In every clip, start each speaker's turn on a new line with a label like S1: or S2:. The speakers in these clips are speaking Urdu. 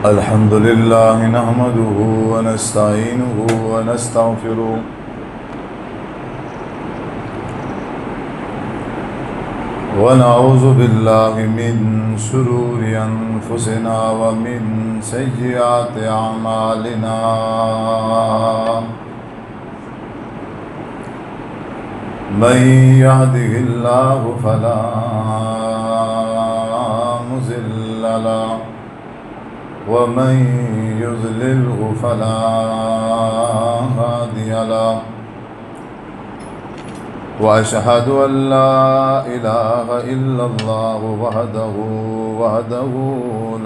S1: الحمد لله نحمده ونستعينه ونستغفره ونعوذ بالله من شرور أنفسنا ومن سيئات أعمالنا من يهده الله فلا مضل له ومن يضلله فلا هادي له وأشهد أن لا إله إلا الله وحده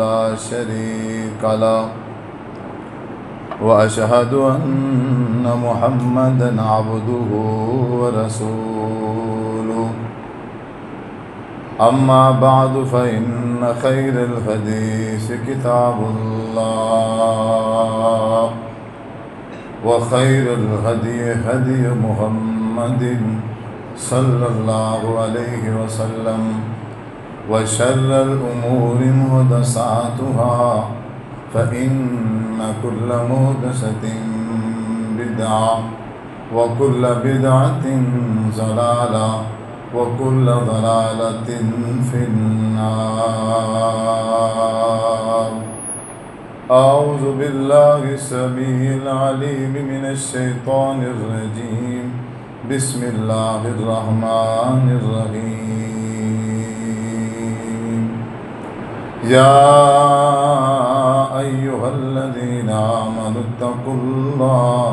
S1: لا شريك له وأشهد أن محمدا عبده ورسوله أما بعد فإن خير الحديث كتاب الله وخير الهدي هدي محمد صلى الله عليه وسلم وشر الأمور محدثاتها فإن كل محدثة بدعة وكل بدعة ضلالة وكل ضلالة في النار. أعوذ بالله السميع العليم من الشيطان الرجيم. بسم الله الرحمن الرحيم. يا أيها الذين آمنوا اتقوا الله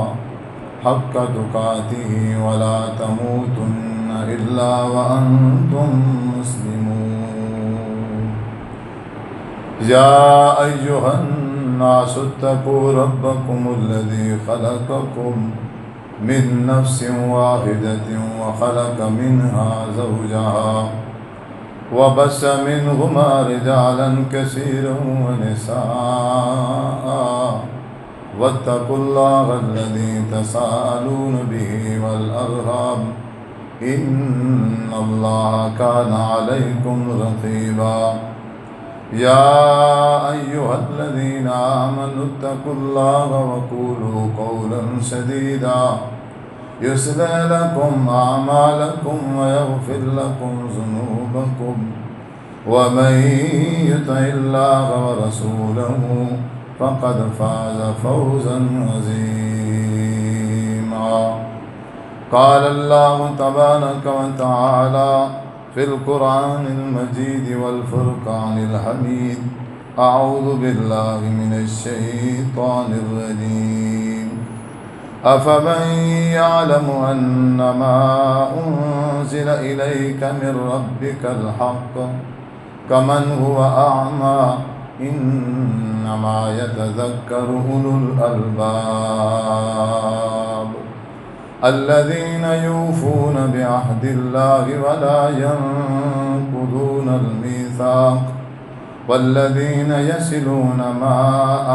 S1: حق تقاته ولا تموتن إلا وأنتم مسلمون. يا أيها الناس اتقوا ربكم الذي خلقكم من نفس واحدة وخلق منها زوجها وبث منهما رجالا كثيرا ونساء واتقوا الله الذي تساءلون به والأرحام إن الله كان عليكم رقيبا. يا أيها الذين آمنوا اتقوا الله وقولوا قولا سديدا يصلح لكم أعمالكم ويغفر لكم ذنوبكم ومن يطع الله ورسوله فقد فاز فوزا عظيما. قال الله تبارك وتعالى في القرآن المجيد والفرقان الحميد. أعوذ بالله من الشيطان الرجيم. أفمن يعلم أنما أنزل إليك من ربك الحق كمن هو أعمى إنما يتذكر أولو الألباب الذين يوفون بعهد الله ولا ينقضون الميثاق والذين يصلون ما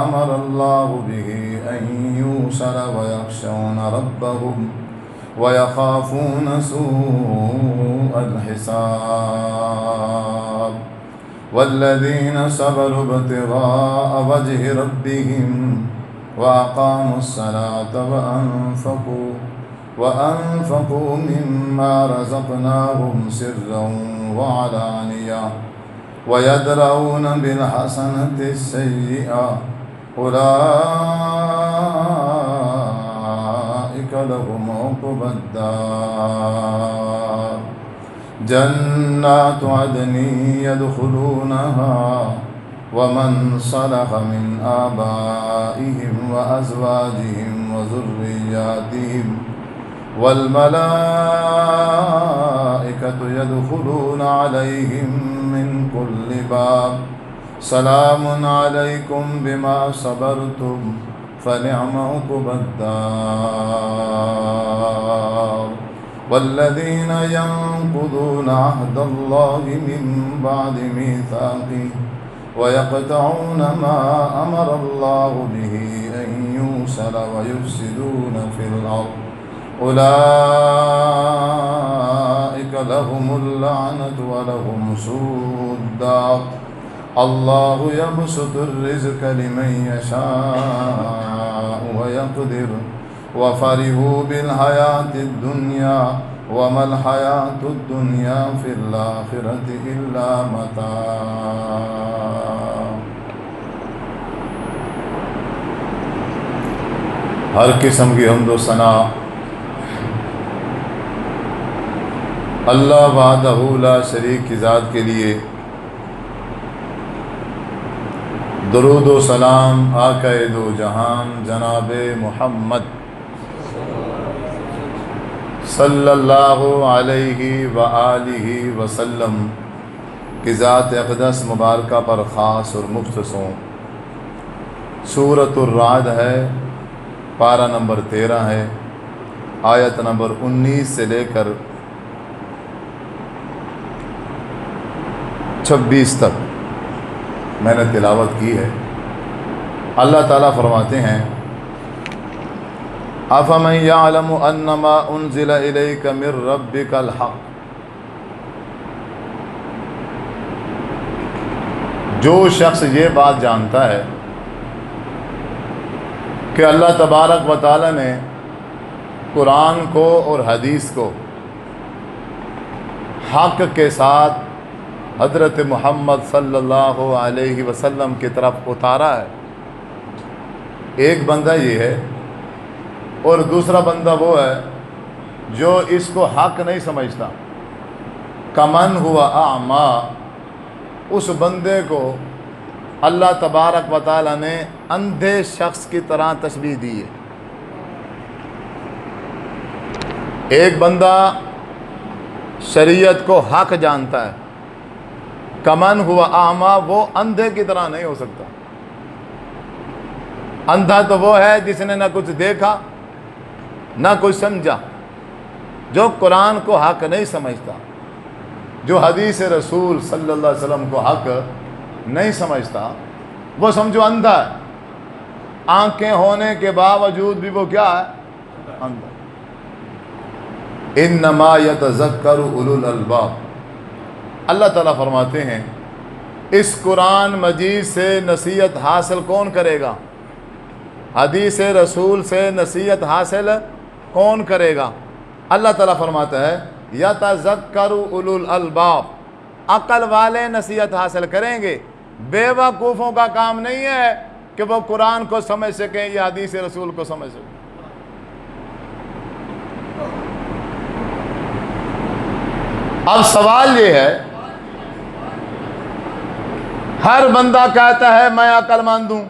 S1: أمر الله به أن يوصل ويخشون ربهم ويخافون سوء الحساب والذين صبروا ابتغاء وجه ربهم وأقاموا الصلاة وأنفقوا مما رزقناهم سرا وعلانية ويدرؤون بالحسنة السيئة أولئك لهم عقبى الدار جنات عدن يدخلونها ومن صلح من آبائهم وأزواجهم وذرياتهم والملائكة يدخلون عليهم من كل باب سلام عليكم بما صبرتم فنعم عقبى الدار. والذين ينقضون عهد الله من بعد ميثاقه ويقطعون ما أمر الله به أن يوصل ويفسدون في الأرض أولئك لهم اللعنة ولهم سوء الدار اللہ یبسط الرزق لمن یشاء ویقدر وفرحوا بالحیاۃ الدنیا وما الحیاۃ الدنیا فی الآخرۃ الا متاع۔ ہر قسم کی حمد و ثنا اللہ وحدہ لا شریک کی ذات کے لیے، درود و سلام آقا دو جہان جناب محمد صلی اللہ علیہ وآلہ وسلم کی ذات اقدس مبارکہ پر خاص اور مختص ہوں۔ سورۃ الرعد ہے، پارہ نمبر 13 ہے، آیت نمبر 19 سے لے کر 26 تک میں نے تلاوت کی ہے۔ اللہ تعالیٰ فرماتے ہیں أَفَمَنْ يَعْلَمُ أَنَّمَا أُنزِلَ إِلَيْكَ مِنْ رَبِّكَ الْحَقُّ، جو شخص یہ بات جانتا ہے کہ اللہ تبارک و تعالیٰ نے قرآن کو اور حدیث کو حق کے ساتھ حضرت محمد صلی اللہ علیہ وسلم کی طرف اتارا ہے، ایک بندہ یہ ہے، اور دوسرا بندہ وہ ہے جو اس کو حق نہیں سمجھتا۔ کمن ہوا اعمیٰ، اس بندے کو اللہ تبارک و تعالیٰ نے اندھے شخص کی طرح تشبیہ دی ہے۔ ایک بندہ شریعت کو حق جانتا ہے، کمن ہوا اعمیٰ، وہ اندھے کی طرح نہیں ہو سکتا۔ اندھا تو وہ ہے جس نے نہ کچھ دیکھا نہ کچھ سمجھا، جو قرآن کو حق نہیں سمجھتا، جو حدیث رسول صلی اللہ علیہ وسلم کو حق نہیں سمجھتا، وہ سمجھو اندھا ہے۔ آنکھیں ہونے کے باوجود بھی وہ کیا ہے؟ اندھا۔ انما یتذکر اولو الالباب، اللہ تعالیٰ فرماتے ہیں اس قرآن مجید سے نصیحت حاصل کون کرے گا؟ حدیث رسول سے نصیحت حاصل کون کرے گا؟ اللہ تعالیٰ فرماتا ہے یتذکر اولو الالباب، عقل والے نصیحت حاصل کریں گے۔ بے وقوفوں کا کام نہیں ہے کہ وہ قرآن کو سمجھ سکیں یا حدیث رسول کو سمجھ سکیں۔ اب سوال یہ ہے، ہر بندہ کہتا ہے میں عقل مند ہوں،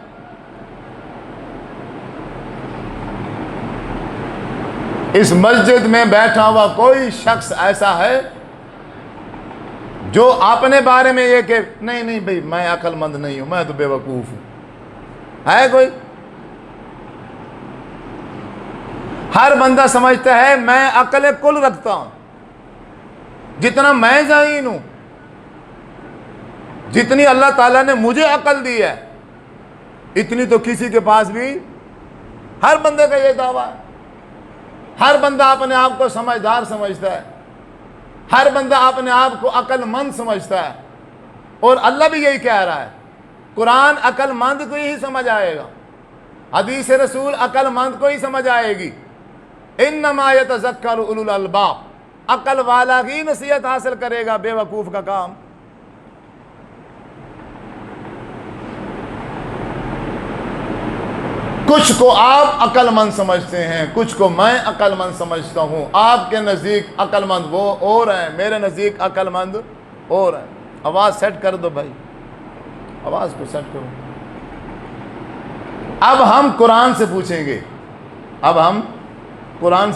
S1: اس مسجد میں بیٹھا ہوا کوئی شخص ایسا ہے جو اپنے بارے میں یہ کہ نہیں بھائی میں عقل مند نہیں ہوں، میں تو بے وقوف ہوں؟ ہے کوئی؟ ہر بندہ سمجھتا ہے میں عقل کل رکھتا ہوں، جتنا میں ذہین ہوں، جتنی اللہ تعالیٰ نے مجھے عقل دی ہے، اتنی تو کسی کے پاس بھی، ہر بندے کا یہ دعویٰ ہے۔ ہر بندہ اپنے آپ کو سمجھدار سمجھتا ہے، ہر بندہ اپنے آپ کو عقل مند سمجھتا ہے، اور اللہ بھی یہی کہہ رہا ہے، قرآن عقل مند کو ہی سمجھ آئے گا، حدیث رسول عقل مند کو ہی سمجھ آئے گی۔ انما یتذکر اولو الالباب، عقل والا ہی نصیحت حاصل کرے گا، بے وقوف کا کام۔ کچھ کو آپ عقل مند سمجھتے ہیں، کچھ کو میں عقل مند سمجھتا ہوں۔ آپ کے نزدیک عقل مند وہ اور ہیں، میرے نزدیک عقل مند اور ہیں۔ آواز سیٹ کر دو بھائی، آواز کو سیٹ کرو۔ اب ہم قرآن سے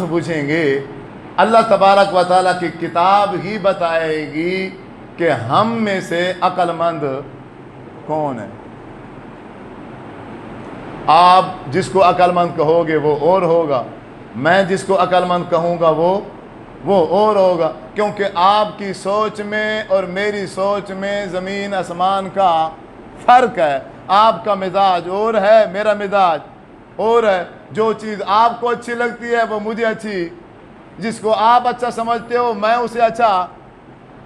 S1: پوچھیں گے، اللہ تبارک و تعالیٰ کی کتاب ہی بتائے گی کہ ہم میں سے عقل مند کون ہے۔ آپ جس کو عقل مند کہو گے وہ اور ہوگا، میں جس کو عقل مند کہوں گا وہ اور ہوگا، کیونکہ آپ کی سوچ میں اور میری سوچ میں زمین آسمان کا فرق ہے۔ آپ کا مزاج اور ہے، میرا مزاج اور ہے۔ جو چیز آپ کو اچھی لگتی ہے وہ مجھے اچھی، جس کو آپ اچھا سمجھتے ہو میں اسے اچھا۔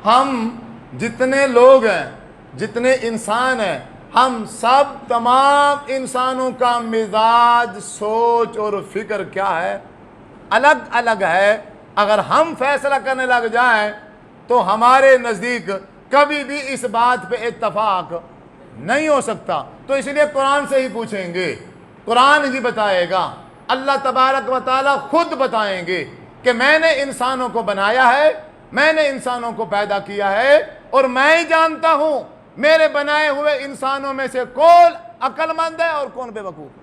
S1: ہم جتنے لوگ ہیں جتنے انسان ہیں ہم سب تمام انسانوں کا مزاج، سوچ اور فکر کیا ہے؟ الگ الگ ہے۔ اگر ہم فیصلہ کرنے لگ جائیں تو ہمارے نزدیک کبھی بھی اس بات پہ اتفاق نہیں ہو سکتا۔ تو اس لیے قرآن سے ہی پوچھیں گے، قرآن ہی بتائے گا، اللہ تبارک و تعالیٰ خود بتائیں گے کہ میں نے انسانوں کو بنایا ہے، میں نے انسانوں کو پیدا کیا ہے، اور میں ہی جانتا ہوں میرے بنائے ہوئے انسانوں میں سے کون عقل مند ہے اور کون بے وقوف ہے۔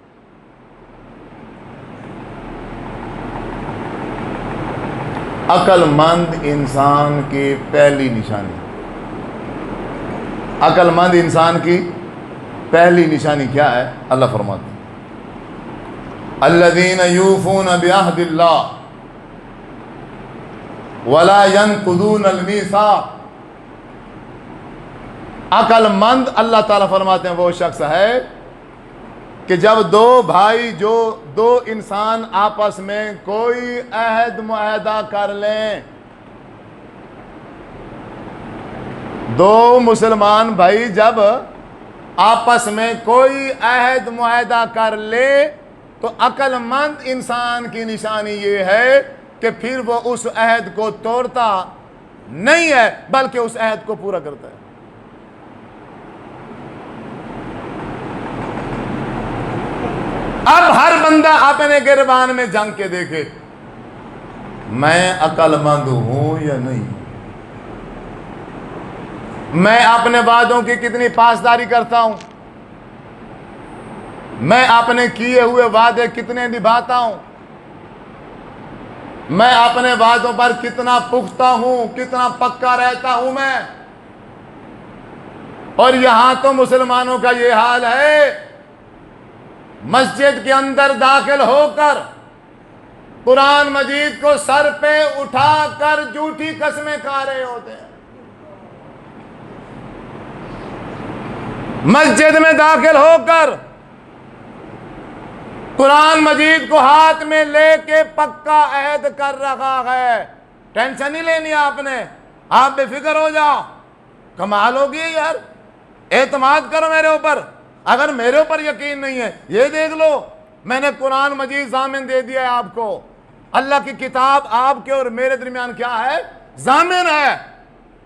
S1: عقل مند انسان کی پہلی نشانی، عقل مند انسان کی پہلی نشانی کیا ہے؟ اللہ فرماتے ہیں الذین یوفون بعہد اللہ ولا ينقضون المیثاق۔ عقل مند اللہ تعالیٰ فرماتے ہیں وہ شخص ہے کہ جب دو بھائی، جو دو انسان آپس میں کوئی عہد معاہدہ کر لیں، دو مسلمان بھائی جب آپس میں کوئی عہد معاہدہ کر لے تو عقل مند انسان کی نشانی یہ ہے کہ پھر وہ اس عہد کو توڑتا نہیں ہے بلکہ اس عہد کو پورا کرتا ہے۔ اب ہر بندہ اپنے گربان میں جنگ کے دیکھے، میں عقل مند ہوں یا نہیں، میں اپنے وعدوں کی کتنی پاسداری کرتا ہوں، میں اپنے کیے ہوئے وعدے کتنے نبھاتا ہوں، میں اپنے وعدوں پر کتنا پختہ ہوں، کتنا پکا رہتا ہوں میں۔ اور یہاں تو مسلمانوں کا یہ حال ہے، مسجد کے اندر داخل ہو کر قرآن مجید کو سر پہ اٹھا کر جھوٹی قسمیں کھا رہے ہوتے ہیں۔ مسجد میں داخل ہو کر قرآن مجید کو ہاتھ میں لے کے پکا عہد کر رکھا ہے۔ ٹینشن نہیں لینی آپ نے، آپ بے فکر ہو جاؤ، کمال ہوگی یار، اعتماد کرو میرے اوپر۔ اگر میرے اوپر یقین نہیں ہے، یہ دیکھ لو، میں نے قرآن مجید ضامن دے دیا ہے آپ کو، اللہ کی کتاب آپ کے اور میرے درمیان کیا ہے؟ ضامن ہے۔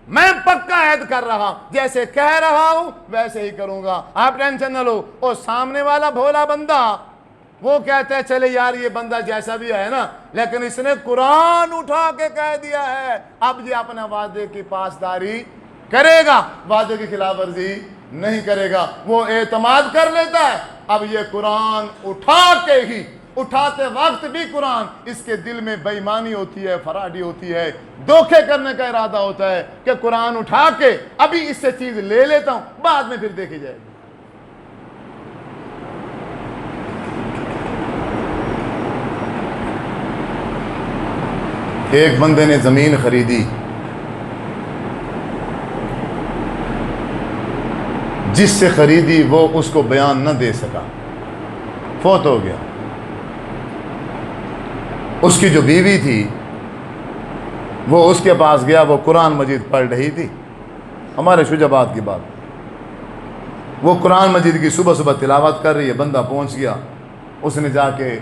S1: میں پکا عہد کر رہا ہوں، جیسے کہہ رہا ہوں ویسے ہی کروں گا، آپ ٹینشن نہ لو۔ اور سامنے والا بھولا بندہ وہ کہتا ہے چلے یار یہ بندہ جیسا بھی ہے نا، لیکن اس نے قرآن اٹھا کے کہہ دیا ہے، اب یہ اپنے وعدے کی پاسداری کرے گا، وعدے کی خلاف ورزی نہیں کرے گا، وہ اعتماد کر لیتا ہے۔ اب یہ قرآن اٹھا کے ہی، اٹھاتے وقت بھی قرآن، اس کے دل میں بے ایمانی ہوتی ہے، فراڈی ہوتی ہے، دھوکے کرنے کا ارادہ ہوتا ہے کہ قرآن اٹھا کے ابھی اس سے چیز لے لیتا ہوں، بعد میں پھر دیکھی جائے گی۔ ایک بندے نے زمین خریدی، جس سے خریدی وہ اس کو بیان نہ دے سکا، فوت ہو گیا۔ اس کی جو بیوی تھی وہ اس کے پاس گیا، وہ قرآن مجید پڑھ رہی تھی، ہمارے شجابات کی بات، وہ قرآن مجید کی صبح صبح تلاوت کر رہی ہے، بندہ پہنچ گیا، اس نے جا کے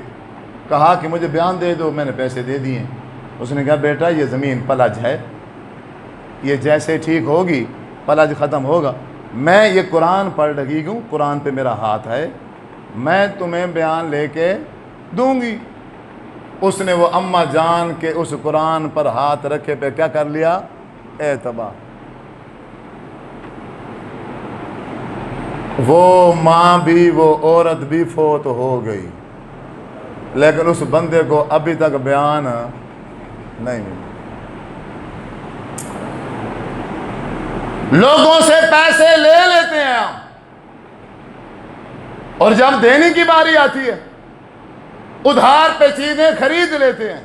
S1: کہا کہ مجھے بیان دے دو، میں نے پیسے دے دیے۔ اس نے کہا بیٹا یہ زمین پلج ہے، یہ جیسے ٹھیک ہوگی پلج ختم ہوگا، میں یہ قرآن پڑھ رہی ہوں، قرآن پہ میرا ہاتھ ہے، میں تمہیں بیان لے کے دوں گی۔ اس نے وہ اماں جان کے اس قرآن پر ہاتھ رکھے پہ کیا کر لیا؟ اعتبار۔ وہ ماں بھی، وہ عورت بھی فوت ہو گئی، لیکن اس بندے کو ابھی تک بیان نہیں ملا۔ لوگوں سے پیسے لے لیتے ہیں ہم، اور جب دینے کی باری آتی ہے ادھار پہ چیزیں خرید لیتے ہیں،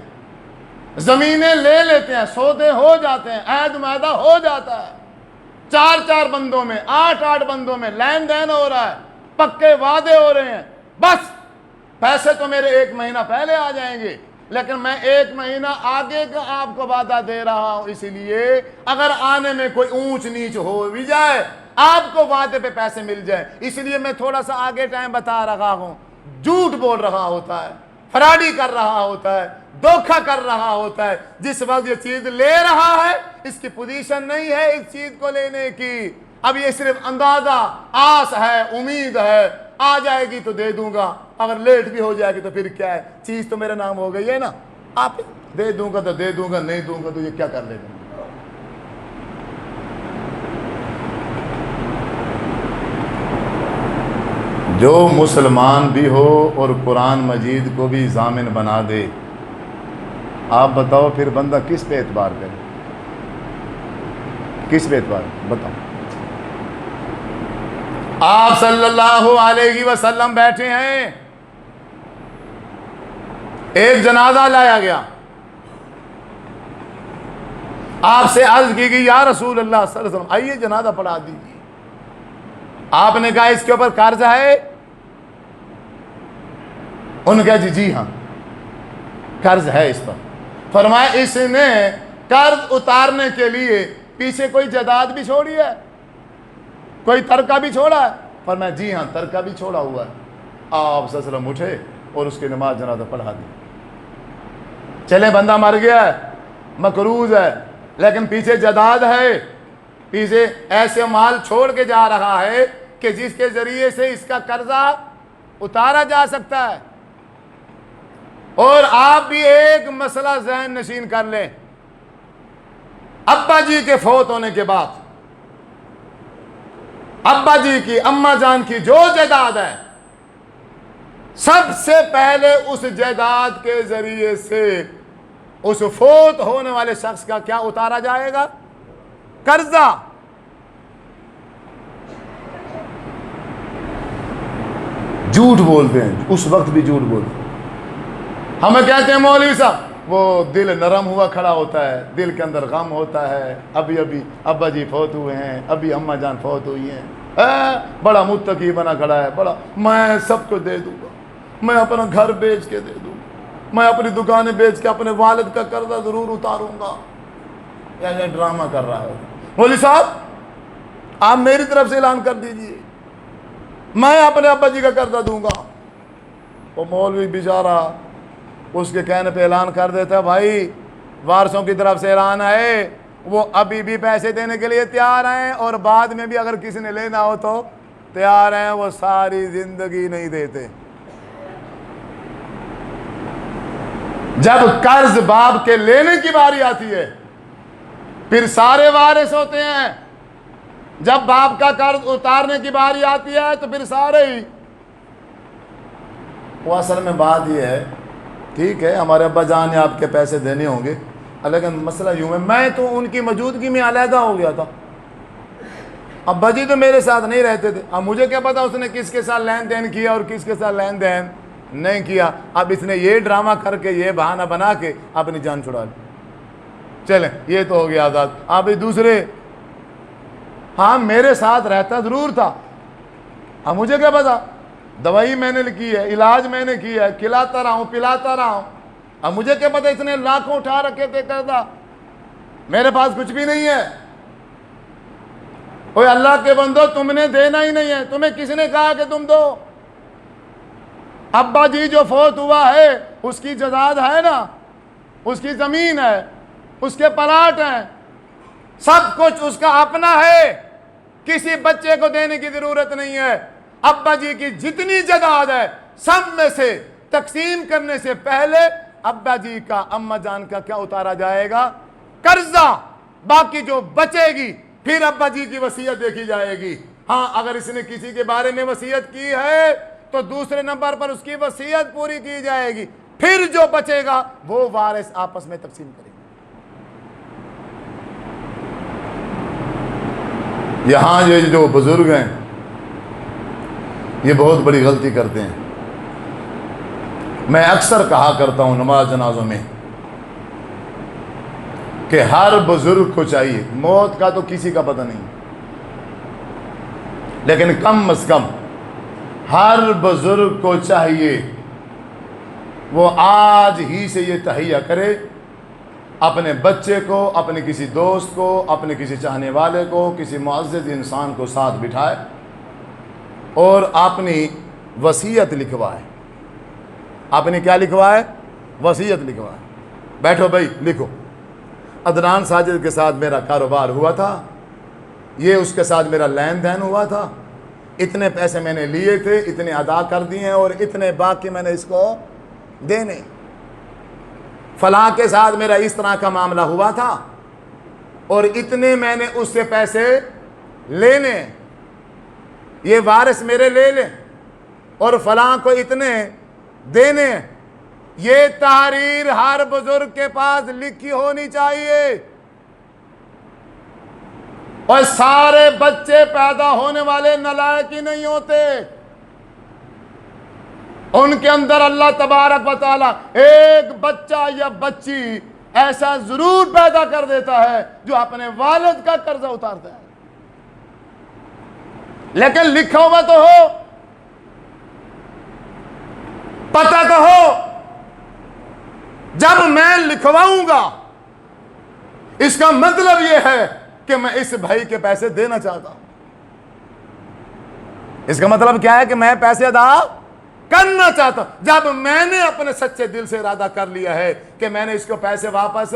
S1: زمینیں لے لیتے ہیں، سودے ہو جاتے ہیں، عہد معاہدہ ہو جاتا ہے، 4 بندوں میں، 8 بندوں میں لین دین ہو رہا ہے، پکے وعدے ہو رہے ہیں، بس پیسے تو میرے 1 مہینہ پہلے آ جائیں گے، لیکن میں 1 مہینہ آگے کا آپ کو وعدہ دے رہا ہوں، اسی لیے اگر آنے میں کوئی اونچ نیچ ہو بھی جائے آپ کو وعدے پہ پیسے مل جائیں. اس لیے میں تھوڑا سا آگے ٹائم بتا رہا ہوں. جھوٹ بول رہا ہوتا ہے, فراڈی کر رہا ہوتا ہے, دھوکہ کر رہا ہوتا ہے. جس وقت یہ چیز لے رہا ہے اس کی پوزیشن نہیں ہے اس چیز کو لینے کی. اب یہ صرف اندازہ, آس ہے, امید ہے, آ جائے گی تو دے دوں گا, اگر لیٹ بھی ہو جائے گی تو پھر کیا ہے, چیز تو میرا نام ہو گئی ہے نا. آپ دے دوں گا تو دے دوں گا, نہیں دوں گا تو یہ کیا کر لے گا. جو مسلمان بھی ہو اور قرآن مجید کو بھی ضامن بنا دے, آپ بتاؤ پھر بندہ کس پہ اعتبار کرے, کس پہ اعتبار بتاؤ. آپ صلی اللہ علیہ وسلم بیٹھے ہیں, ایک جنازہ لایا گیا, آپ سے عرض کی گئی یا رسول اللہ صلی اللہ علیہ وسلم آئیے جنازہ پڑھا دیجیے. آپ نے کہا اس کے اوپر قرض ہے؟ انہوں نے کہا جی ہاں قرض ہے اس پر. فرمایا اس نے قرض اتارنے کے لیے پیچھے کوئی جائیداد بھی چھوڑی ہے, کوئی ترکہ بھی چھوڑا ہے؟ فرمایا جی ہاں ترکہ بھی چھوڑا ہوا ہے. آپ صلی اللہ علیہ وسلم اٹھے اور اس کی نماز جنازہ پڑھا دی. چلے بندہ مر گیا ہے, مقروض ہے, لیکن پیچھے جائیداد ہے, پیچھے ایسے مال چھوڑ کے جا رہا ہے کہ جس کے ذریعے سے اس کا قرضہ اتارا جا سکتا ہے. اور آپ بھی ایک مسئلہ ذہن نشین کر لیں, ابا جی کے فوت ہونے کے بعد ابا جی کی, اماں جان کی جو جائیداد ہے, سب سے پہلے اس جائیداد کے ذریعے سے اس فوت ہونے والے شخص کا کیا اتارا جائے گا؟ قرضہ. جھوٹ بولتے ہیں, اس وقت بھی جھوٹ بولتے ہیں. ہمیں کہتے ہیں مولوی صاحب وہ دل نرم ہوا کھڑا ہوتا ہے, دل کے اندر غم ہوتا ہے, ابھی ابا جی فوت ہوئے ہیں, ابھی اماں جان فوت ہوئی ہیں, بڑا متقی بنا کھڑا ہے, بڑا میں سب کو دے دوں گا, میں اپنا گھر بیچ کے دے دوں گا, میں اپنی دکانیں بیچ کے اپنے والد کا قرضہ ضرور اتاروں گا. یہ ڈرامہ کر رہا ہے. مولوی صاحب آپ میری طرف سے اعلان کر دیجئے میں اپنے ابا جی کا قرضہ دوں گا. وہ مولوی بیچارہ اس کے کہنے پہ اعلان کر دیتا ہے, بھائی وارثوں کی طرف سے اعلان ہے, وہ ابھی بھی پیسے دینے کے لیے تیار ہیں اور بعد میں بھی اگر کسی نے لینا ہو تو تیار ہیں, وہ ساری زندگی نہیں دیتے. جب قرض باپ کے لینے کی باری آتی ہے پھر سارے وارث ہوتے ہیں, جب باپ کا قرض اتارنے کی باری آتی ہے تو پھر سارے ہی. وہ اصل میں بات یہ ہے, ٹھیک ہے ہمارے ابا جان نے آپ کے پیسے دینے ہوں گے, لیکن مسئلہ یوں ہے میں تو ان کی موجودگی میں علیحدہ ہو گیا تھا, ابا جی تو میرے ساتھ نہیں رہتے تھے. اب مجھے کیا پتا اس نے کس کے ساتھ لین دین کیا اور کس کے ساتھ لین دین نہیں کیا. اب اس نے یہ ڈرامہ کر کے, یہ بہانہ بنا کے اپنی جان چھڑا لی. چلیں یہ تو ہو گیا آزاد. اب دوسرے, ہاں میرے ساتھ رہتا ضرور تھا, اب مجھے کیا پتا, دوائی میں نے لکھی ہے, علاج میں نے کیا ہے, کھلاتا رہا ہوں پلاتا رہا ہوں. اب مجھے کیا پتا اس نے لاکھوں اٹھا رکھے تھے قرضہ, میرے پاس کچھ بھی نہیں ہے. اوے اللہ کے بندو تم نے دینا ہی نہیں ہے, تمہیں کس نے کہا کہ تم دو؟ ابا جی جو فوت ہوا ہے اس کی جائیداد ہے نا, اس کی زمین ہے, اس کے پلاٹ ہیں, سب کچھ اس کا اپنا ہے, کسی بچے کو دینے کی ضرورت نہیں ہے. ابا جی کی جتنی جائیداد ہے سب میں سے تقسیم کرنے سے پہلے ابا جی کا, اماں جان کا کیا اتارا جائے گا؟ قرضہ. باقی جو بچے گی پھر ابا جی کی وصیت دیکھی جائے گی. ہاں اگر اس نے کسی کے بارے میں وصیت کی ہے تو دوسرے نمبر پر اس کی وصیت پوری کی جائے گی, پھر جو بچے گا وہ وارث آپس میں تقسیم کریں گے. یہاں یہ جو بزرگ ہیں یہ بہت بڑی غلطی کرتے ہیں. میں اکثر کہا کرتا ہوں نماز جنازوں میں کہ ہر بزرگ کو چاہیے, موت کا تو کسی کا پتہ نہیں, لیکن کم از کم ہر بزرگ کو چاہیے وہ آج ہی سے یہ تہیہ کرے اپنے بچے کو، اپنے کسی دوست کو، اپنے کسی چاہنے والے کو، کسی معزز انسان کو ساتھ بٹھائے اور اپنی وصیت لکھوائے. اپنی کیا لکھوائے؟ وصیت لکھوائے. بیٹھو بھائی لکھو، عدنان ساجد کے ساتھ میرا کاروبار ہوا تھا، یہ اس کے ساتھ میرا لین دین ہوا تھا، اتنے پیسے میں نے لیے تھے، اتنے ادا کر دیے ہیں اور اتنے باقی میں نے اس کو دینے. فلاں کے ساتھ میرا اس طرح کا معاملہ ہوا تھا اور اتنے میں نے اس سے پیسے لینے، یہ وارث میرے لے لیں اور فلاں کو اتنے دینے. یہ تحریر ہر بزرگ کے پاس لکھی ہونی چاہیے. اور سارے بچے پیدا ہونے والے نالائق ہی نہیں ہوتے، ان کے اندر اللہ تبارک و تعالی ایک بچہ یا بچی ایسا ضرور پیدا کر دیتا ہے جو اپنے والد کا قرضہ اتارتا ہے. لیکن لکھا ہوا تو ہو، پتہ تو ہو. جب میں لکھواؤں گا اس کا مطلب یہ ہے کہ میں اس بھائی کے پیسے دینا چاہتا ہوں. اس کا مطلب کیا ہے کہ میں پیسے ادا کرنا چاہتا ہوں. جب میں نے اپنے سچے دل سے ارادہ کر لیا ہے کہ میں نے اس کو پیسے واپس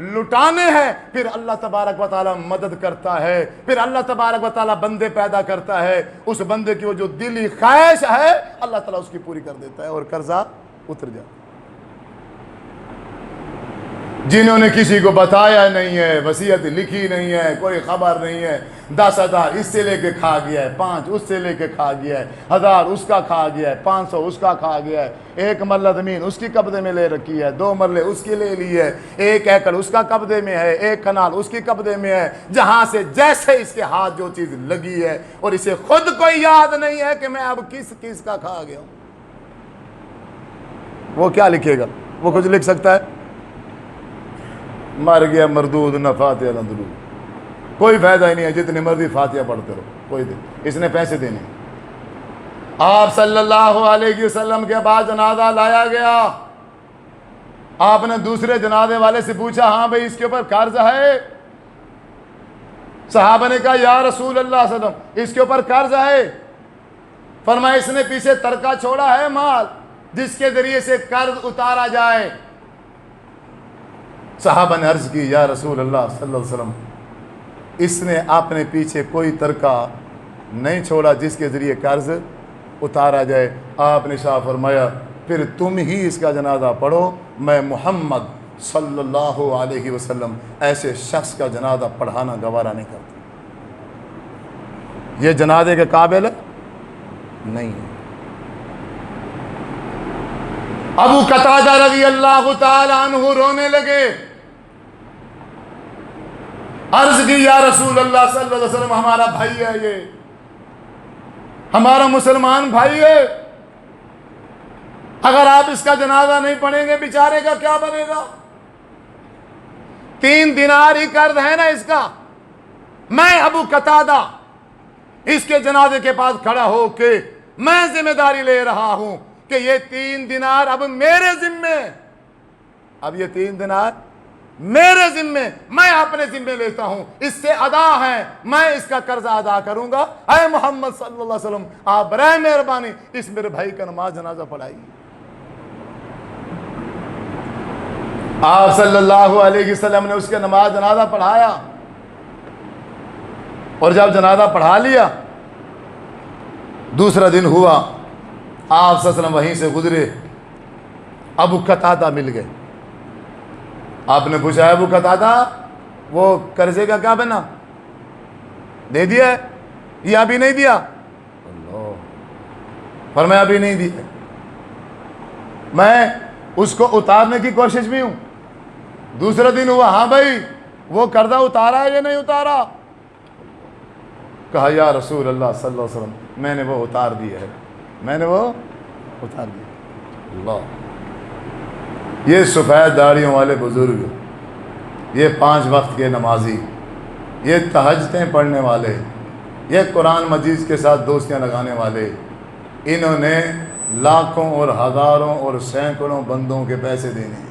S1: لٹانے ہیں، پھر اللہ تبارک و تعالی مدد کرتا ہے، پھر اللہ تبارک و تعالی بندے پیدا کرتا ہے. اس بندے کی وہ جو دلی خواہش ہے اللہ تعالیٰ اس کی پوری کر دیتا ہے اور قرضہ اتر جاتا ہے. جنہوں نے کسی کو بتایا نہیں ہے، وصیت لکھی نہیں ہے، کوئی خبر نہیں ہے، 10,000 اس سے لے کے کھا گیا ہے، 5 اس سے لے کے کھا گیا ہے، 1,000 اس کا کھا گیا ہے، 500 اس کا کھا گیا ہے، 1 مرلہ زمین اس کی قبضے میں لے رکھی ہے، 2 مرلے اس کی لے لی ہے، 1 ایکڑ اس کا قبضے میں ہے، 1 کنال اس کی قبضے میں ہے. جہاں سے جیسے اس کے ہاتھ جو چیز لگی ہے اور اسے خود کوئی یاد نہیں ہے کہ میں اب کس کا کھا گیا ہوں، وہ کیا لکھے گا؟ وہ کچھ لکھ سکتا ہے؟ مر گیا مردود نہ فاتحہ نہ درود. کوئی فائدہ ہی نہیں ہے، جتنی مرضی فاتحہ پڑھتے رہو، کوئی دن. اس نے پیسے دینے. آپ صلی اللہ علیہ وسلم کے بعد جنازہ لایا گیا. آپ نے دوسرے جنازے والے سے پوچھا، ہاں بھائی اس کے اوپر قرض ہے؟ صحابہ نے کہا یا رسول اللہ صلی اللہ علیہ وسلم اس کے اوپر قرض ہے. فرمایا اس نے پیچھے ترکہ چھوڑا ہے مال جس کے ذریعے سے قرض اتارا جائے. صحابہ نے عرض کی یا رسول اللہ صلی اللہ علیہ وسلم اس نے اپنے پیچھے کوئی ترکہ نہیں چھوڑا جس کے ذریعے قرض اتارا جائے. آپ نے شاہ فرمایا پھر تم ہی اس کا جنازہ پڑھو، میں محمد صلی اللہ علیہ وسلم ایسے شخص کا جنازہ پڑھانا گوارا نہیں کرتا، یہ جنازے کے قابل نہیں ہے. ابو قتادہ رضی اللہ تعالی عنہ رونے لگے. عرض کی یا رسول اللہ صلی اللہ علیہ وسلم ہمارا بھائی ہے، یہ ہمارا مسلمان بھائی ہے، اگر آپ اس کا جنازہ نہیں پڑھیں گے بیچارے کا کیا بنے گا؟ 3 دینار ہی قرض ہے نا اس کا. میں ابو قتادہ اس کے جنازے کے پاس کھڑا ہو کے میں ذمہ داری لے رہا ہوں کہ یہ 3 دینار اب میرے ذمے، اب یہ 3 دینار میرے ذمے، میں اپنے ذمے لیتا ہوں، اس سے ادا ہے، میں اس کا قرضہ ادا کروں گا. اے محمد صلی اللہ علیہ وسلم آپ برائے مہربانی اس میرے بھائی کا نماز جنازہ پڑھائیے. آپ صلی اللہ علیہ وسلم نے اس کے نماز جنازہ پڑھایا اور جب جنازہ پڑھا لیا دوسرا دن ہوا، آپ صلی اللہ علیہ وسلم وہیں سے گزرے، ابو قتادہ مل گئے. آپ نے پوچھا ابو قتادہ وہ قرضے کا کیا بنا، دے دیا ہے یا ابھی نہیں دیا؟ اللہ فرمایا ابھی نہیں دیا، میں اس کو اتارنے کی کوشش میں ہوں. دوسرا دن ہوا، ہاں بھائی وہ قرضہ اتارا ہے یا نہیں اتارا؟ کہا یا رسول اللہ صلی اللہ علیہ وسلم میں نے وہ اتار دیا ہے، میں نے وہ اتار دیا. اللہ، یہ سفید داڑھیوں والے بزرگ، یہ 5 وقت کے نمازی، یہ تہجدیں پڑھنے والے، یہ قرآن مجید کے ساتھ دوستیاں لگانے والے، انہوں نے لاکھوں اور ہزاروں اور سینکڑوں بندوں کے پیسے دینے ہیں.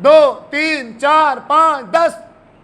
S1: 2, 3, 4, 5, 10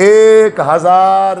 S1: 1000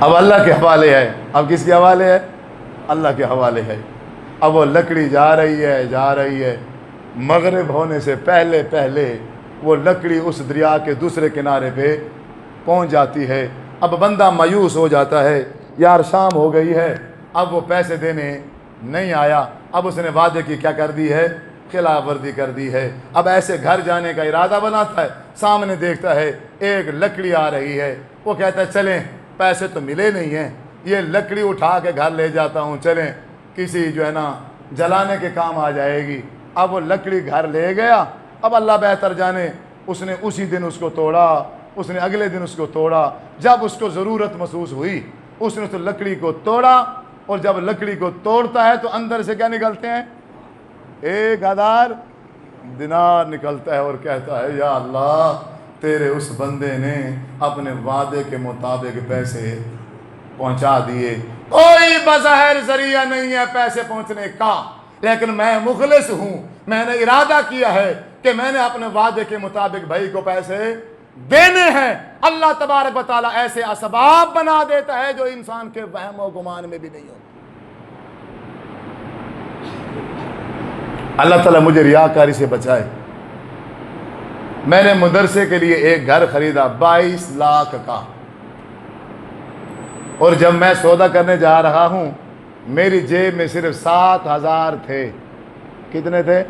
S1: اب اللہ کے حوالے ہے. اب کس کے حوالے ہے؟ اللہ کے حوالے ہے. اب وہ لکڑی جا رہی ہے. مغرب ہونے سے پہلے وہ لکڑی اس دریا کے دوسرے کنارے پہ پہنچ جاتی ہے. اب بندہ مایوس ہو جاتا ہے، یار شام ہو گئی ہے، اب وہ پیسے دینے نہیں آیا. اب اس نے وعدے کی کیا کر دی ہے؟ خلاف ورزی کر دی ہے. اب ایسے گھر جانے کا ارادہ بناتا ہے، سامنے دیکھتا ہے ایک لکڑی آ رہی ہے. وہ کہتا ہے چلیں، پیسے تو ملے نہیں ہیں، یہ لکڑی اٹھا کے گھر لے جاتا ہوں، چلیں کسی جو ہے نا جلانے کے کام آ جائے گی. اب وہ لکڑی گھر لے گیا. اب اللہ بہتر جانے، اس نے اسی دن اس کو توڑا، اس نے اگلے دن اس کو توڑا. جب اس کو ضرورت محسوس ہوئی اس نے تو لکڑی کو توڑا، اور جب لکڑی کو توڑتا ہے تو اندر سے کیا نکلتے ہیں؟ 1000 دینار نکلتا ہے، اور کہتا ہے یا اللہ تیرے اس بندے نے اپنے وعدے کے مطابق پیسے پہنچا دیے. کوئی بظاہر ذریعہ نہیں ہے پیسے پہنچنے کا، لیکن میں مخلص ہوں، میں نے ارادہ کیا ہے کہ میں نے اپنے وعدے کے مطابق بھائی کو پیسے دینے ہیں. اللہ تبارک و تعالیٰ ایسے اسباب بنا دیتا ہے جو انسان کے وہم و گمان میں بھی نہیں ہوتے. اللہ تعالیٰ مجھے ریاکاری سے بچائے. میں نے مدرسے کے لیے ایک گھر خریدا 22 لاکھ کا، اور جب میں سودا کرنے جا رہا ہوں میری جیب میں صرف 7,000 تھے. کتنے تھے؟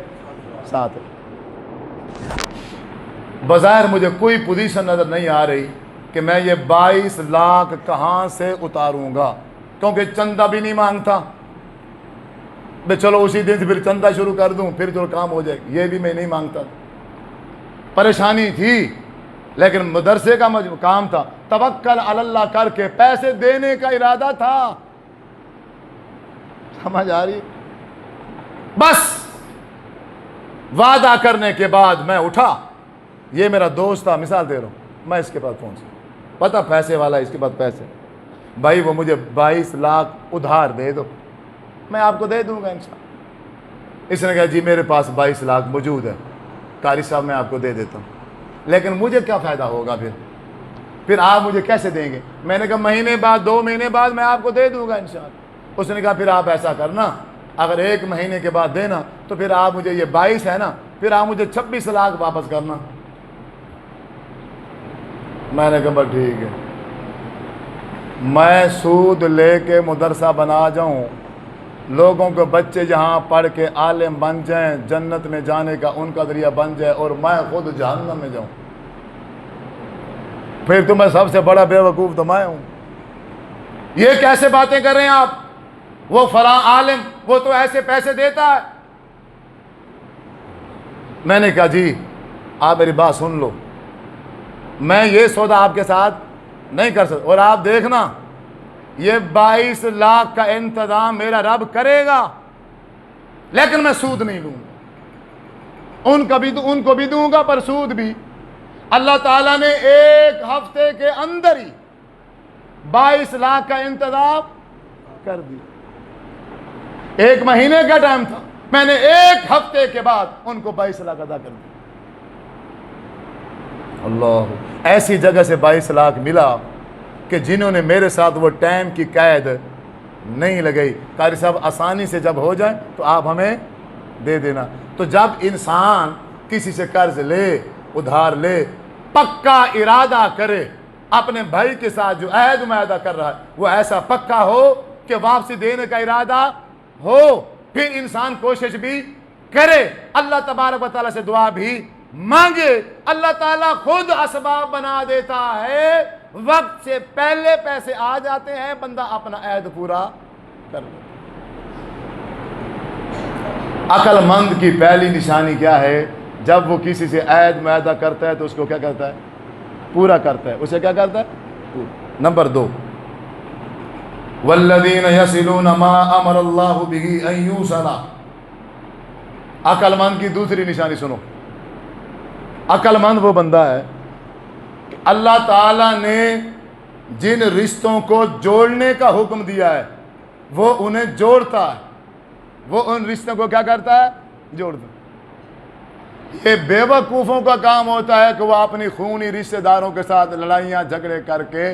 S1: 7. بظاہر مجھے کوئی پوزیشن نظر نہیں آ رہی کہ میں یہ 22 لاکھ کہاں سے اتاروں گا، کیونکہ چندہ بھی نہیں مانگتا. میں چلو اسی دن سے پھر چندہ شروع کر دوں، پھر جو کام ہو جائے، یہ بھی میں نہیں مانگتا. پریشانی تھی، لیکن مدرسے کا کام تھا، توکل علی اللہ کر کے پیسے دینے کا ارادہ تھا. سمجھ آ رہی؟ بس وعدہ کرنے کے بعد میں اٹھا. یہ میرا دوست تھا، مثال دے رہا ہوں، میں اس کے پاس پہنچا، پتہ پیسے والا، اس کے پاس پیسے. بھائی وہ مجھے 22 لاکھ ادھار دے دو، میں آپ کو دے دوں گا انشاءاللہ. اس نے کہا جی میرے پاس 22 لاکھ موجود ہے قاری صاحب، میں آپ کو دے دیتا ہوں، لیکن مجھے کیا فائدہ ہوگا پھر آپ مجھے کیسے دیں گے؟ میں نے کہا مہینے بعد 2 مہینے بعد میں آپ کو دے دوں گا انشاءاللہ. اس نے کہا پھر آپ ایسا کرنا، اگر 1 مہینے کے بعد دینا تو پھر آپ مجھے یہ 22 ہے نا، پھر آپ مجھے 26 لاکھ واپس کرنا. میں نے کہا بس ٹھیک ہے. میں سود لے کے مدرسہ بنا جاؤں، لوگوں کے بچے جہاں پڑھ کے عالم بن جائیں، جنت میں جانے کا ان کا ذریعہ بن جائے، اور میں خود جہنم میں جاؤں، پھر تو میں سب سے بڑا بے وقوف تو میں ہوں. یہ کیسے باتیں کر رہے ہیں آپ؟ وہ فلاں عالم وہ تو ایسے پیسے دیتا ہے. میں نے کہا جی آپ میری بات سن لو، میں یہ سودا آپ کے ساتھ نہیں کر سکتا، اور آپ دیکھنا یہ 22 لاکھ کا انتظام میرا رب کرے گا، لیکن میں سود نہیں لوں گا. ان کو بھی دوں گا پر سود بھی. اللہ تعالیٰ نے 1 ہفتے کے اندر ہی 22 لاکھ کا انتظام کر دیا. 1 مہینے کا ٹائم تھا، میں نے 1 ہفتے کے بعد ان کو 22 لاکھ ادا کر دیا. اللہ، ایسی جگہ سے 22 لاکھ ملا کہ جنہوں نے میرے ساتھ وہ ٹائم کی قید نہیں لگائی. قاری صاحب آسانی سے جب ہو جائے تو آپ ہمیں دے دینا. تو جب انسان کسی سے قرض لے، ادھار لے، پکا ارادہ کرے، اپنے بھائی کے ساتھ جو عہد معاہدہ کر رہا ہے وہ ایسا پکا ہو کہ واپسی دینے کا ارادہ ہو، پھر انسان کوشش بھی کرے، اللہ تبارک و تعالیٰ سے دعا بھی مانگے. اللہ تعالیٰ خود اسباب بنا دیتا ہے، وقت سے پہلے پیسے آ جاتے ہیں، بندہ اپنا عہد پورا کر لے. عقل مند کی پہلی نشانی کیا ہے؟ جب وہ کسی سے عہد معاہدہ کرتا ہے تو اس کو کیا کرتا ہے؟ پورا کرتا ہے. اسے کیا کرتا ہے؟ نمبر 2، والذین یصلون ما امر اللہ بہ ان یوصل. عقل مند کی دوسری نشانی سنو. عقل مند وہ بندہ ہے کہ اللہ تعالیٰ نے جن رشتوں کو جوڑنے کا حکم دیا ہے وہ انہیں جوڑتا ہے، وہ ان رشتوں کو کیا کرتا ہے؟ جوڑتا ہے. یہ بے وقوفوں کا کام ہوتا ہے کہ وہ اپنی خونی رشتہ داروں کے ساتھ لڑائیاں جھگڑے کر کے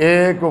S1: 1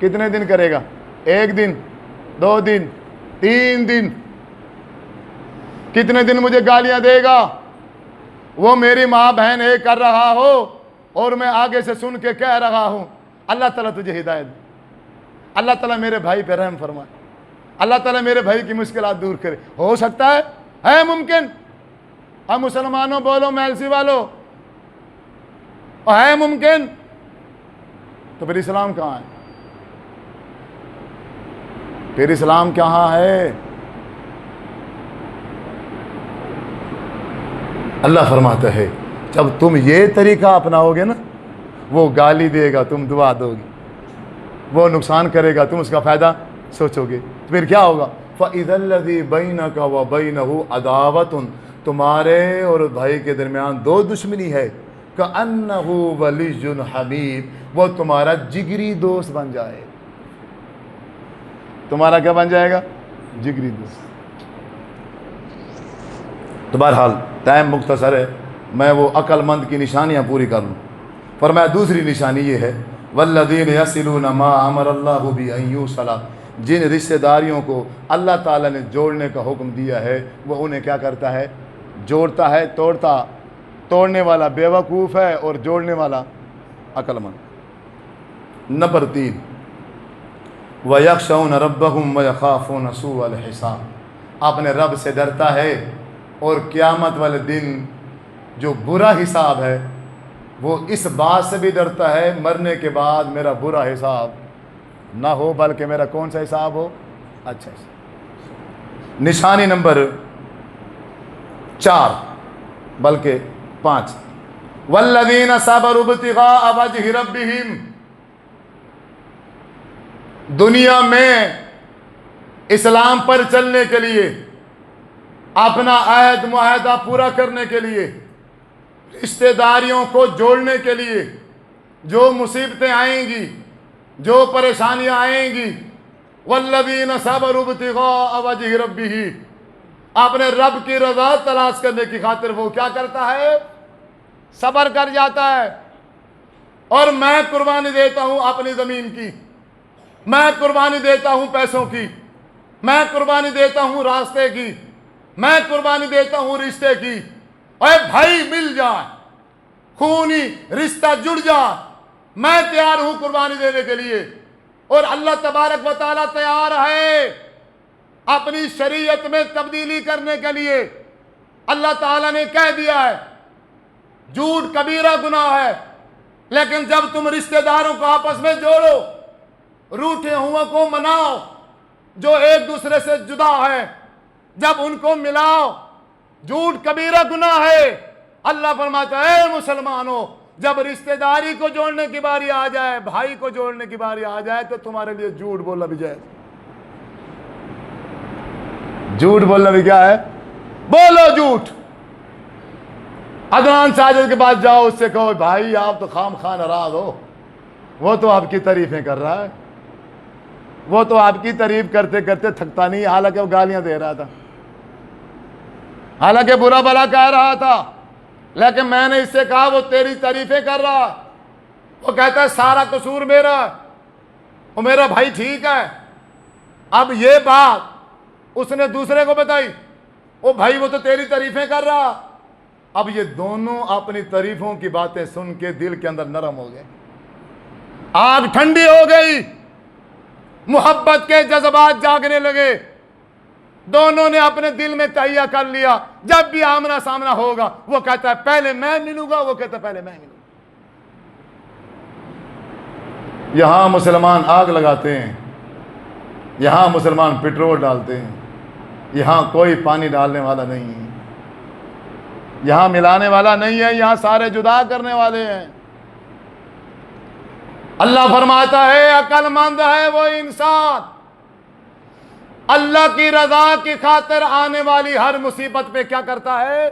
S1: کتنے دن کرے گا؟ 1 دن، 2 دن، 3 دن؟ کتنے دن مجھے گالیاں دے گا؟ وہ میری ماں بہن ایک کر رہا ہو اور میں آگے سے سن کے کہہ رہا ہوں۔ اللہ تعالیٰ تجھے ہدایت دے، اللہ تعالیٰ میرے بھائی پہ رحم فرمائے، اللہ تعالیٰ میرے بھائی کی مشکلات دور کرے۔ ہو سکتا ہے ممکن؟ ہم مسلمانوں بولو، میلسی والو، ہے ممکن؟ تو پھر اسلام کہاں ہے؟ پھر اسلام کہاں ہے؟ اللہ فرماتا ہے جب تم یہ طریقہ اپناؤ گے نا، وہ گالی دے گا تم دعا دو گے، وہ نقصان کرے گا تم اس کا فائدہ سوچو گے، تو پھر کیا ہوگا؟ فَإِذَا الَّذِي بَيْنَكَ وَبَيْنَهُ عَدَاوَةٌ، تمہارے اور بھائی کے درمیان 2 دشمنی ہے، كَأَنَّهُ وَلِيٌّ حَمِيمٌ، وہ تمہارا جگری دوست بن جائے۔ تمہارا کیا بن جائے گا؟ جگری دوست۔ تو بہرحال ٹائم مختصر ہے، میں وہ عقل مند کی نشانیاں پوری کر لوں۔ فرمایا دوسری نشانی یہ ہے والذین یصلون ما امر اللہ بہ ان یوصل، جن رشتہ داریوں کو اللہ تعالیٰ نے جوڑنے کا حکم دیا ہے وہ انہیں کیا کرتا ہے؟ جوڑتا ہے۔ توڑنے والا بیوقوف ہے اور جوڑنے والا عقل مند۔ نمبر 3، وَيَخْشَوْنَ رَبَّهُمْ وَيَخَافُونَ سُوءَ الْحِسَابِ، اپنے رب سے ڈرتا ہے اور قیامت والے دن جو برا حساب ہے وہ اس بات سے بھی ڈرتا ہے مرنے کے بعد میرا برا حساب نہ ہو بلکہ میرا کون سا حساب ہو؟ اچھا حساب۔ نشانی نمبر 4 بلکہ 5، والذین صبروا ابتغاء وجہ ربہم، دنیا میں اسلام پر چلنے کے لیے، اپنا عہد معاہدہ پورا کرنے کے لیے، رشتہ داریوں کو جوڑنے کے لیے، جو مصیبتیں آئیں گی، جو پریشانیاں آئیں گی، والذین صبروا ابتغاء وجہ ربہ، اپنے رب کی رضا تلاش کرنے کی خاطر وہ کیا کرتا ہے؟ صبر کر جاتا ہے۔ اور میں قربانی دیتا ہوں اپنی زمین کی، میں قربانی دیتا ہوں پیسوں کی، میں قربانی دیتا ہوں راستے کی، میں قربانی دیتا ہوں رشتے کی۔ اے بھائی مل جائے، خونی رشتہ جڑ جائے، میں تیار ہوں قربانی دینے کے لیے۔ اور اللہ تبارک و تعالیٰ تیار ہے اپنی شریعت میں تبدیلی کرنے کے لیے۔ اللہ تعالیٰ نے کہہ دیا ہے جھوٹ کبیرہ گناہ ہے، لیکن جب تم رشتہ داروں کو آپس میں جوڑو، روٹھے ہوا کو مناؤ، جو ایک دوسرے سے جدا ہے جب ان کو ملاؤ، جھوٹ کبیرہ گناہ ہے۔ اللہ فرماتا ہے اے مسلمانوں، جب رشتہ داری کو جوڑنے کی باری آ جائے، بھائی کو جوڑنے کی باری آ جائے تو تمہارے لیے جھوٹ بولنا بھی جائز۔ جھوٹ بولنا بھی کیا ہے؟ بولو جھوٹ۔ عدنان ساجد کے پاس جاؤ، اس سے کہو بھائی آپ تو خام خواہ ناراض ہو، وہ تو آپ کی تعریفیں کر رہا ہے، وہ تو آپ کی تعریف کرتے کرتے تھکتا نہیں، حالانکہ وہ گالیاں دے رہا تھا، حالانکہ برا بھلا کہہ رہا تھا، لیکن میں نے اس سے کہا وہ تیری تعریفیں کر رہا، وہ کہتا ہے سارا قصور میرا ہے، وہ میرا بھائی ٹھیک ہے۔ اب یہ بات اس نے دوسرے کو بتائی، وہ بھائی وہ تو تیری تعریفیں کر رہا۔ اب یہ دونوں اپنی تعریفوں کی باتیں سن کے دل کے اندر نرم ہو گئے، آگ ٹھنڈی ہو گئی، محبت کے جذبات جاگنے لگے، دونوں نے اپنے دل میں تہیہ کر لیا جب بھی آمنا سامنا ہوگا وہ کہتا ہے پہلے میں ملوں گا، وہ کہتا ہے پہلے میں ملوں گا۔ یہاں مسلمان آگ لگاتے ہیں، یہاں مسلمان پیٹرول ڈالتے ہیں، یہاں کوئی پانی ڈالنے والا نہیں ہے، یہاں ملانے والا نہیں ہے، یہاں سارے جدا کرنے والے ہیں۔ اللہ فرماتا ہے عقل مند ہے وہ انسان اللہ کی رضا کی خاطر آنے والی ہر مصیبت پہ کیا کرتا ہے؟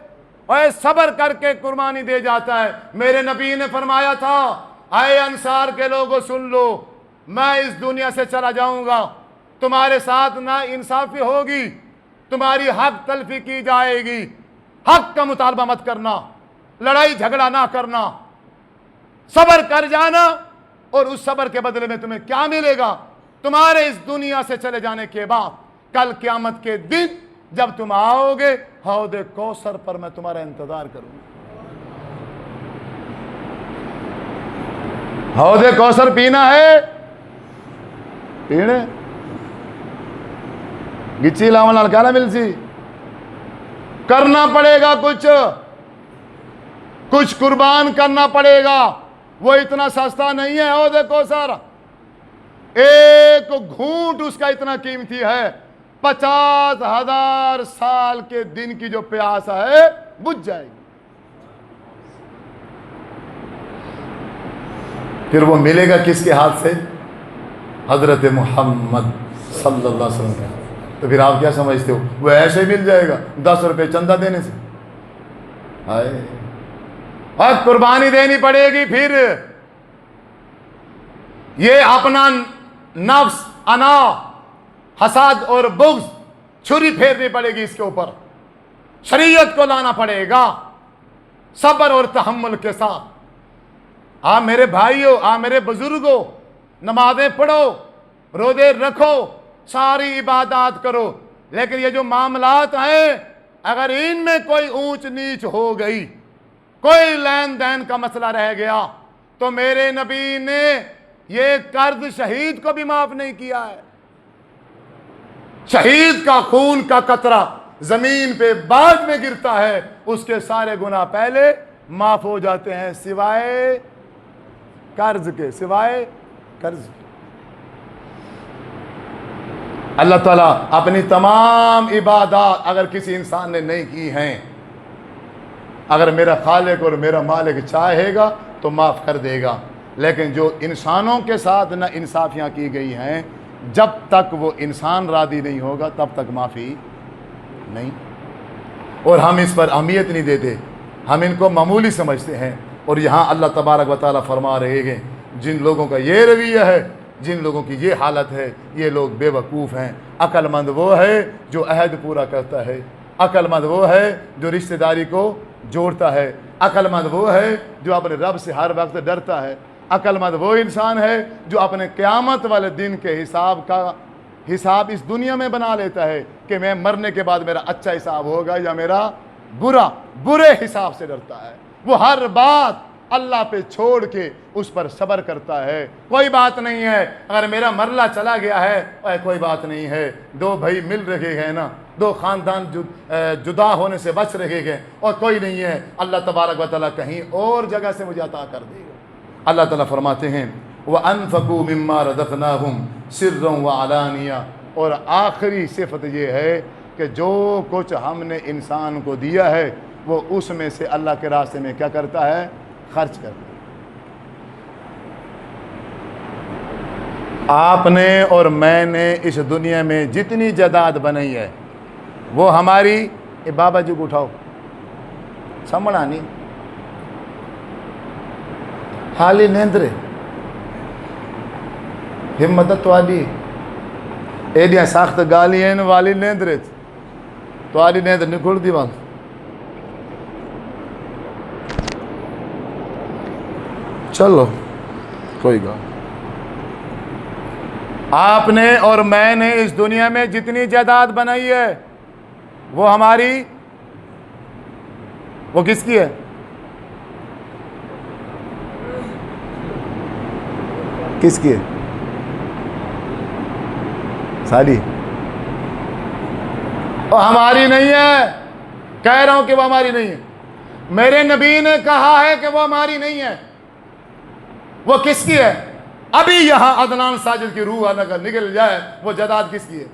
S1: اور صبر کر کے قربانی دے جاتا ہے۔ میرے نبی نے فرمایا تھا اے انصار کے لوگوں سن لو، میں اس دنیا سے چلا جاؤں گا، تمہارے ساتھ نا انصافی ہوگی، تمہاری حق تلفی کی جائے گی، حق کا مطالبہ مت کرنا، لڑائی جھگڑا نہ کرنا، صبر کر جانا اور اس صبر کے بدلے میں تمہیں کیا ملے گا؟ تمہارے اس دنیا سے چلے جانے کے بعد کل قیامت کے دن جب تم آؤ گے حوض کوثر پر میں تمہارا انتظار کروں گا۔ حوض کوثر پینا ہے، پینے گچی لاؤں لال کالا مل سی، کرنا پڑے گا، کچھ قربان کرنا پڑے گا۔ وہ اتنا سستا نہیں ہے حوض کوثر، ایک گھونٹ اس کا اتنا قیمتی ہے، 50,000 سال کے دن کی جو پیاس ہے بجھ جائے گی۔ پھر وہ ملے گا کس کے ہاتھ سے؟ حضرت محمد صلی اللہ علیہ وسلم کا۔ تو پھر آپ کیا سمجھتے ہو وہ ایسے ہی مل جائے گا 10 روپے چندہ دینے سے؟ اور قربانی دینی پڑے گی۔ پھر یہ اپنا نفس، انا، حسد اور بغض چھری پھیرنی پڑے گی اس کے اوپر، شریعت کو لانا پڑے گا صبر اور تحمل کے ساتھ۔ آپ میرے بھائیو، آپ میرے بزرگوں، نمازیں پڑھو، روزے رکھو، ساری عبادات کرو، لیکن یہ جو معاملات ہیں اگر ان میں کوئی اونچ نیچ ہو گئی، کوئی لین دین کا مسئلہ رہ گیا، تو میرے نبی نے یہ قرض شہید کو بھی معاف نہیں کیا ہے۔ شہید کا خون کا قطرہ زمین پہ بعد میں گرتا ہے، اس کے سارے گناہ پہلے معاف ہو جاتے ہیں سوائے قرض کے، سوائے قرض کے۔ اللہ تعالیٰ اپنی تمام عبادات اگر کسی انسان نے نہیں کی ہیں، اگر میرا خالق اور میرا مالک چاہے گا تو معاف کر دے گا، لیکن جو انسانوں کے ساتھ نہ انصافیاں کی گئی ہیں، جب تک وہ انسان راضی نہیں ہوگا تب تک معافی نہیں۔ اور ہم اس پر اہمیت نہیں دیتے، ہم ان کو معمولی سمجھتے ہیں۔ اور یہاں اللہ تبارک و تعالیٰ فرما رہے ہیں جن لوگوں کا یہ رویہ ہے، جن لوگوں کی یہ حالت ہے، یہ لوگ بے وقوف ہیں۔ عقل مند وہ ہے جو عہد پورا کرتا ہے، عقل مند وہ ہے جو رشتہ داری کو جوڑتا ہے، عقل مند وہ ہے جو اپنے رب سے ہر وقت ڈرتا ہے، عقل مند وہ انسان ہے جو اپنے قیامت والے دن کے حساب اس دنیا میں بنا لیتا ہے کہ میں مرنے کے بعد میرا اچھا حساب ہوگا یا میرا برے حساب سے ڈرتا ہے۔ وہ ہر بات اللہ پہ چھوڑ کے اس پر صبر کرتا ہے۔ کوئی بات نہیں ہے اگر میرا مرلہ چلا گیا ہے، کوئی بات نہیں ہے، 2 بھائی مل رہے ہیں نا، 2 خاندان جدا ہونے سے بچ رہے ہیں، اور کوئی نہیں ہے، اللہ تبارک و تعالیٰ کہیں اور جگہ سے مجھے عطا کر دے گا۔ اللہ تعالیٰ فرماتے ہیں وَأَنفَقُوا مِمَّا رَزَقْنَاهُمْ سِرًّا وَعَلَانِيَةً، اور آخری صفت یہ ہے کہ جو کچھ ہم نے انسان کو دیا ہے وہ اس میں سے اللہ کے راستے میں کیا کرتا ہے؟ خرچ کرتا ہے۔ آپ نے اور میں نے اس دنیا میں جتنی جائیداد بنائی ہے وہ ہماری، بابا جی کو اٹھاؤ، سمجھا نہیں حالی نیندرے ہمت توالی ایڈیاں ساخت گالی ہیں والی نیندرے توالی نیندر نکل دی وہاں۔ چلو کوئی گا، آپ نے اور میں نے اس دنیا میں جتنی جائیداد بنائی ہے وہ ہماری، وہ کس کی ہے؟ کس کی ہے؟ ساری؟ وہ ہماری نہیں ہے، کہہ رہا ہوں کہ وہ ہماری نہیں ہے۔ میرے نبی نے کہا ہے کہ وہ ہماری نہیں ہے، وہ کس کی ہے؟ ابھی یہاں عدنان ساجد کی روح اگر نکل جائے وہ جائیداد کس کی ہے؟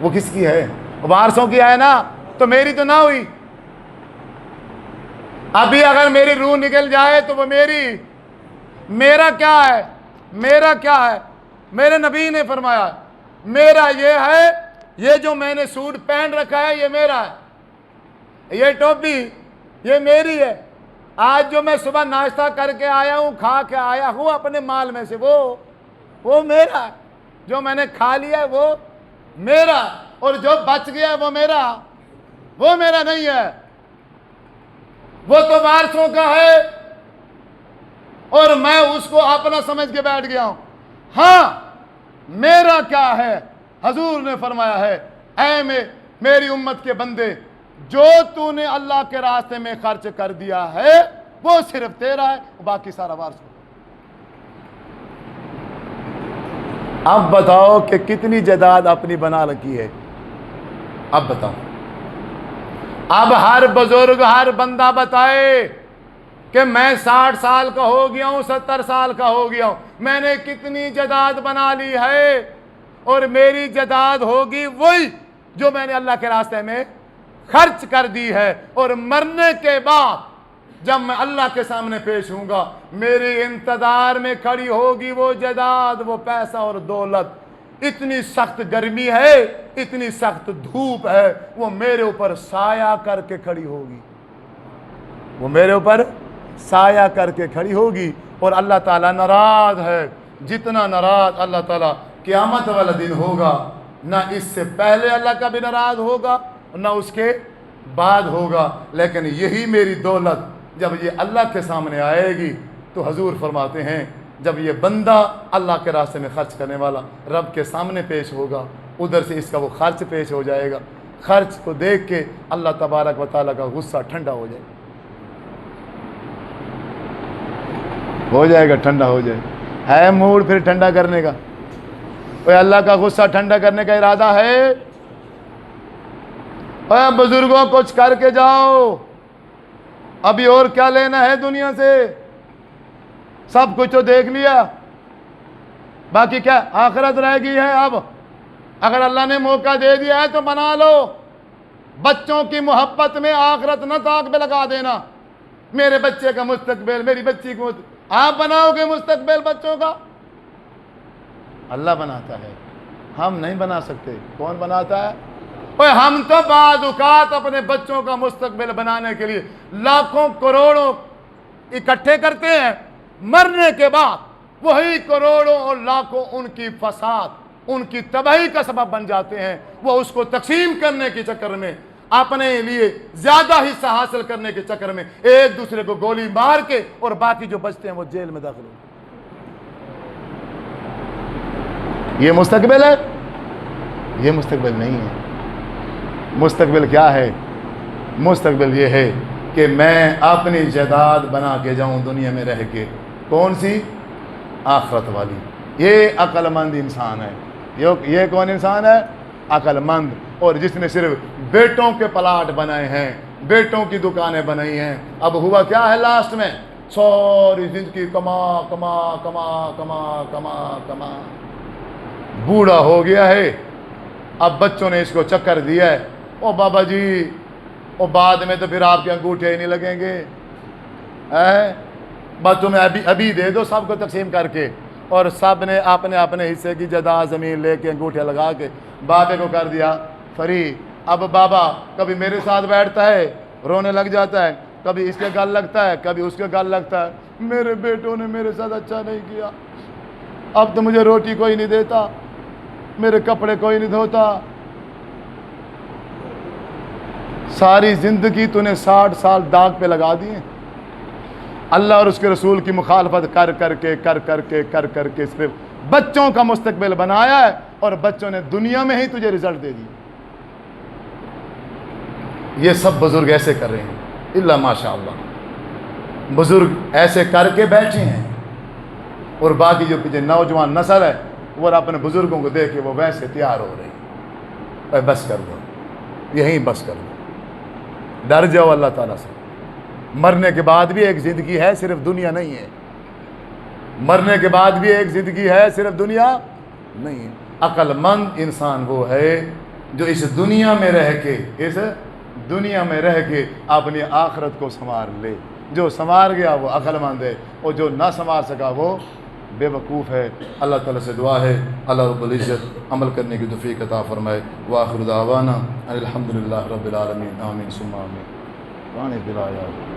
S1: وہ کس کی ہے؟ وارثوں کی ہے نا، تو میری تو نہ ہوئی۔ ابھی اگر میری روح نکل جائے تو وہ میرا کیا ہے؟ میرا کیا ہے؟ میرے نبی نے فرمایا میرا یہ ہے، یہ جو میں نے سوٹ پہن رکھا ہے یہ میرا ہے، یہ ٹوپی یہ میری ہے، آج جو میں صبح ناشتہ کر کے آیا ہوں، کھا کے آیا ہوں اپنے مال میں سے، وہ میرا ہے، جو میں نے کھا لیا ہے وہ میرا، اور جو بچ گیا وہ میرا نہیں ہے، وہ تو وارثوں کا ہے۔ اور میں اس کو اپنا سمجھ کے بیٹھ گیا ہوں. ہاں میرا کیا ہے؟ حضور نے فرمایا ہے اے میری امت کے بندے، جو تو نے اللہ کے راستے میں خرچ کر دیا ہے وہ صرف تیرا ہے، باقی سارا وارث کو. اب بتاؤ کہ کتنی جائیداد اپنی بنا رکھی ہے. اب بتاؤ، اب ہر بزرگ ہر بندہ بتائے کہ میں 60 سال کا ہو گیا ہوں، 70 سال کا ہو گیا ہوں، میں نے کتنی جائیداد بنا لی ہے، اور میری جائیداد ہوگی وہی جو میں نے اللہ کے راستے میں خرچ کر دی ہے. اور مرنے کے بعد جب میں اللہ کے سامنے پیش ہوں گا، میری انتظار میں کھڑی ہوگی وہ جائیداد، وہ پیسہ اور دولت. اتنی سخت گرمی ہے، اتنی سخت دھوپ ہے، وہ میرے اوپر سایہ کر کے کھڑی ہوگی، وہ میرے اوپر سایہ کر کے کھڑی ہوگی. اور اللہ تعالیٰ ناراض ہے، جتنا ناراض اللہ تعالیٰ قیامت والا دن ہوگا، نہ اس سے پہلے اللہ کا بھی ناراض ہوگا نہ اس کے بعد ہوگا. لیکن یہی میری دولت جب یہ اللہ کے سامنے آئے گی تو حضور فرماتے ہیں جب یہ بندہ اللہ کے راستے میں خرچ کرنے والا رب کے سامنے پیش ہوگا، ادھر سے اس کا وہ خرچ پیش ہو جائے گا. خرچ کو دیکھ کے اللہ تبارک و تعالیٰ کا غصہ ٹھنڈا ہو جائے گا، ٹھنڈا ہو جائے. ہے موڈ پھر ٹھنڈا کرنے کا؟ کوئی اللہ کا غصہ ٹھنڈا کرنے کا ارادہ ہے؟ اے بزرگوں کچھ کر کے جاؤ، ابھی اور کیا لینا ہے دنیا سے؟ سب کچھ تو دیکھ لیا، باقی کیا آخرت رہ گئی ہے. اب اگر اللہ نے موقع دے دیا ہے تو بنا لو. بچوں کی محبت میں آخرت نہ تاک پہ لگا دینا. میرے بچے کا مستقبل، میری بچی کو آپ بناؤ گے مستقبل بچوں کا؟ اللہ بناتا ہے، ہم نہیں بنا سکتے. کون بناتا ہے؟ ہم تو بعض اوقات اپنے بچوں کا مستقبل بنانے کے لیے لاکھوں کروڑوں اکٹھے کرتے ہیں، مرنے کے بعد وہی کروڑوں اور لاکھوں ان کی فساد، ان کی تباہی کا سبب بن جاتے ہیں. وہ اس کو تقسیم کرنے کے چکر میں، اپنے لیے زیادہ حصہ حاصل کرنے کے چکر میں ایک دوسرے کو گولی مار کے، اور باقی جو بچتے ہیں وہ جیل میں داخل ہوتے ہیں. یہ مستقبل ہے؟ یہ مستقبل نہیں ہے. مستقبل کیا ہے؟ مستقبل یہ ہے کہ میں اپنی جائیداد بنا کے جاؤں دنیا میں رہ کے. کون سی؟ آخرت والی. یہ عقل مند انسان ہے. یہ کون انسان ہے؟ عقل مند. اور جس نے صرف بیٹوں کے پلاٹ بنائے ہیں، بیٹوں کی دکانیں بنائی ہیں. اب ہوا کیا ہے لاسٹ میں؟ ساری زندگی کما کما کما کما کما کما بوڑھا ہو گیا ہے. اب بچوں نے اس کو چکر دیا ہے، او بابا جی او بعد میں تو پھر آپ کے انگوٹھے ہی نہیں لگیں گے، بچوں میں ابھی دے دو سب کو تقسیم کر کے. اور سب نے اپنے اپنے حصے کی جائیداد زمین لے کے انگوٹھے لگا کے بابے کو کر دیا فری. اب بابا کبھی میرے ساتھ بیٹھتا ہے رونے لگ جاتا ہے، کبھی اس کے گل لگتا ہے، کبھی اس کے گل لگتا ہے. میرے بیٹوں نے میرے ساتھ اچھا نہیں کیا، اب تو مجھے روٹی کوئی نہیں دیتا، میرے کپڑے کوئی نہیں دھوتا. ساری زندگی تو نے 60 سال داغ پہ لگا دیے. اللہ اور اس کے رسول کی مخالفت کر کر کے صرف بچوں کا مستقبل بنایا ہے، اور بچوں نے دنیا میں ہی تجھے رزلٹ دے دی. یہ سب بزرگ ایسے کر رہے ہیں، اللہ ماشاء اللہ بزرگ ایسے کر کے بیٹھے ہیں. اور باقی جو پیچھے نوجوان نسل ہے وہ اپنے بزرگوں کو دیکھ کے وہ ویسے تیار ہو رہی ہے. بس کر دو، یہیں بس کر دو، ڈر جاؤ اللہ تعالیٰ سے. مرنے کے بعد بھی ایک زندگی ہے، صرف دنیا نہیں ہے. مرنے کے بعد بھی ایک زندگی ہے، صرف دنیا نہیں ہے. عقل مند انسان وہ ہے جو اس دنیا میں رہ کے اپنی آخرت کو سنوار لے. جو سنوار گیا وہ عقل مند ہے، اور جو نہ سنوار سکا وہ بے وقوف ہے. اللہ تعالیٰ سے دعا ہے اللہ رب العزت عمل کرنے کی توفیق عطا فرمائے. وآخر دعوانا الحمدللہ رب العالمین. آمین ثم آمین.